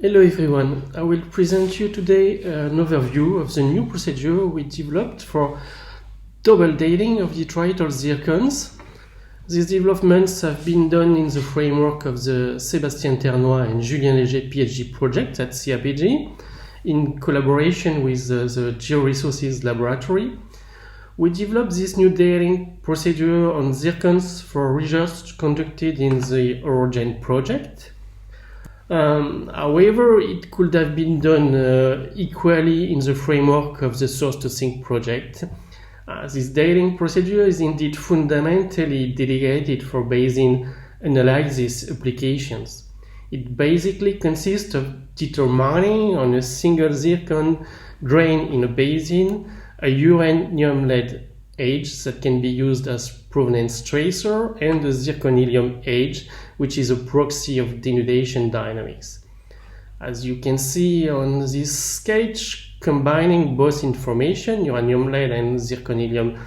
Hello everyone, I will present you today an overview of the new procedure we developed for double dating of detrital zircons. These developments have been done in the framework of the Sébastien Ternois and Julien Léger PhD project at CAPG in collaboration with the Georesources Laboratory. We developed this new dating procedure on zircons for research conducted in the Orogen project. However, it could have been done equally in the framework of the Source to Sink project. This dating procedure is indeed fundamentally dedicated for basin analysis applications. It basically consists of determining on a single zircon grain in a basin a uranium-lead age that can be used as provenance tracer and the zirconium age, which is a proxy of denudation dynamics. As you can see on this sketch, combining both information, uranium-lead and zirconium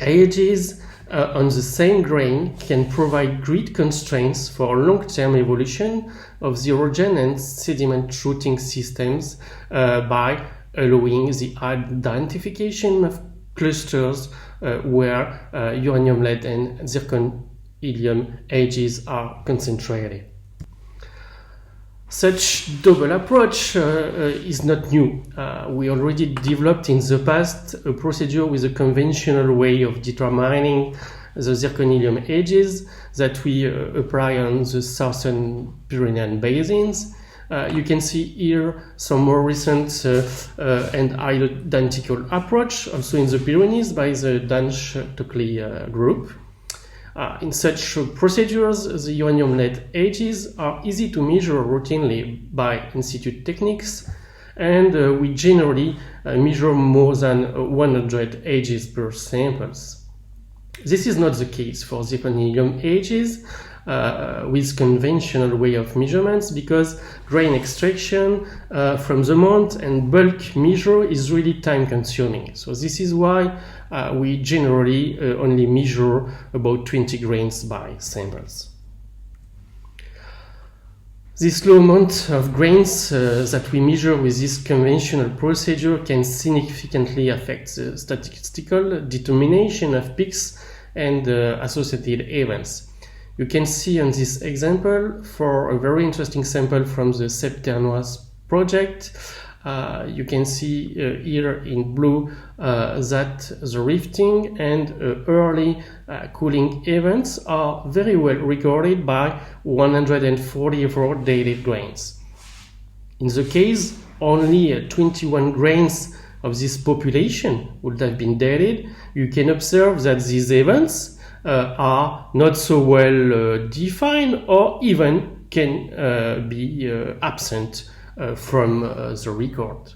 ages, on the same grain can provide great constraints for long-term evolution of the orogen and sediment routing systems by allowing the identification of clusters where uranium-lead and zirconium ages are concentrated. Such double approach is not new. We already developed in the past a procedure with a conventional way of determining the zirconium ages that we apply on the southern Pyrenean basins. You can see here some more recent and identical approach, also in the Pyrenees by the Danish-Tockley group. In such procedures, the uranium-lead ages are easy to measure routinely by institute techniques, and we generally measure more than 100 ages per samples. This is not the case for zirconium ages with conventional way of measurements, because grain extraction from the mount and bulk measure is really time consuming. So this is why we generally only measure about 20 grains by samples. This low amount of grains that we measure with this conventional procedure can significantly affect the statistical determination of peaks and associated events. You can see on this example, for a very interesting sample from the Seb Ternois project, you can see here in blue that the rifting and early cooling events are very well recorded by 144 dated grains. In the case, only 21 grains of this population would have been dated. You can observe that these events are not so well defined, or even can be absent from the record.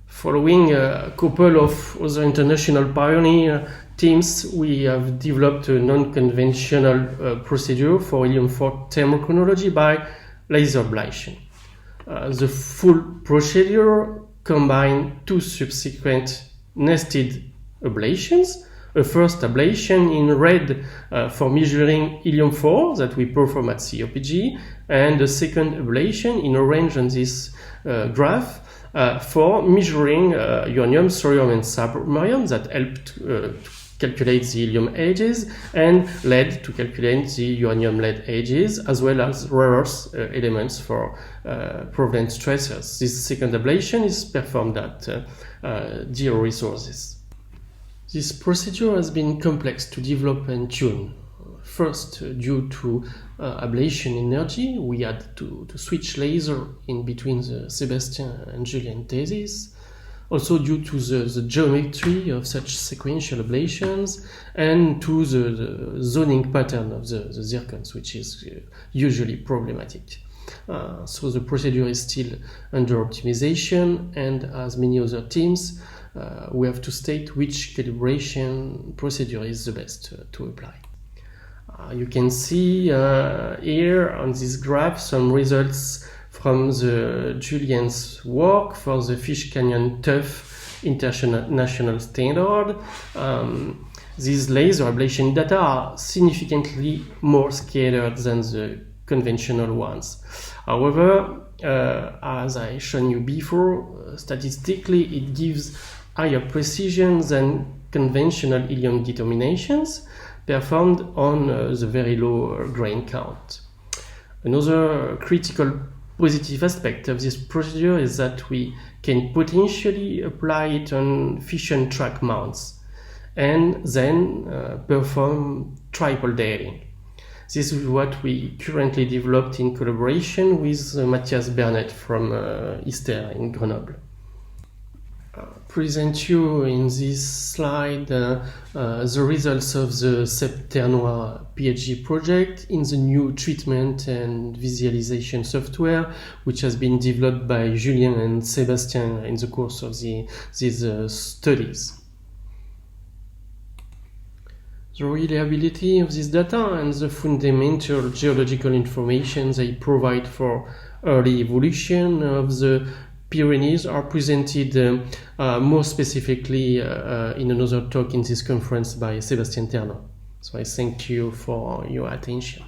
Following a couple of other international pioneer teams, we have developed a non-conventional procedure for helium-4 thermochronology by laser ablation. The full procedure combines two subsequent nested ablations. A first ablation in red for measuring helium-4 that we perform at COPG, and a second ablation in orange on this graph for measuring uranium, thorium, and samarium that helped to calculate the helium ages and lead to calculate the uranium-lead ages, as well as rare earth elements for provenance tracers. This second ablation is performed at Georesources. This procedure has been complex to develop and tune. First, due to ablation energy, we had to switch laser in between the Sébastien and Julien theses. Also due to the geometry of such sequential ablations, and to the zoning pattern of the zircons, which is usually problematic. So the procedure is still under optimization, and as many other teams, we have to state which calibration procedure is the best to apply. You can see here on this graph some results from the Julien's work for the Fish Canyon TUF international standard. These laser ablation data are significantly more scattered than the conventional ones. However, as I shown you before, statistically it gives higher precision than conventional helium determinations performed on the very low grain count. Another critical positive aspect of this procedure is that we can potentially apply it on fission track mounts and then perform triple dating. This is what we currently developed in collaboration with Matthias Bernet from ISTER in Grenoble. Present you in this slide the results of the Septernois PhD project in the new treatment and visualization software, which has been developed by Julien and Sébastien in the course of these studies. The reliability of this data and the fundamental geological information they provide for early evolution of the Pyrenees are presented more specifically in another talk in this conference by Sébastien Ternot. So I thank you for your attention.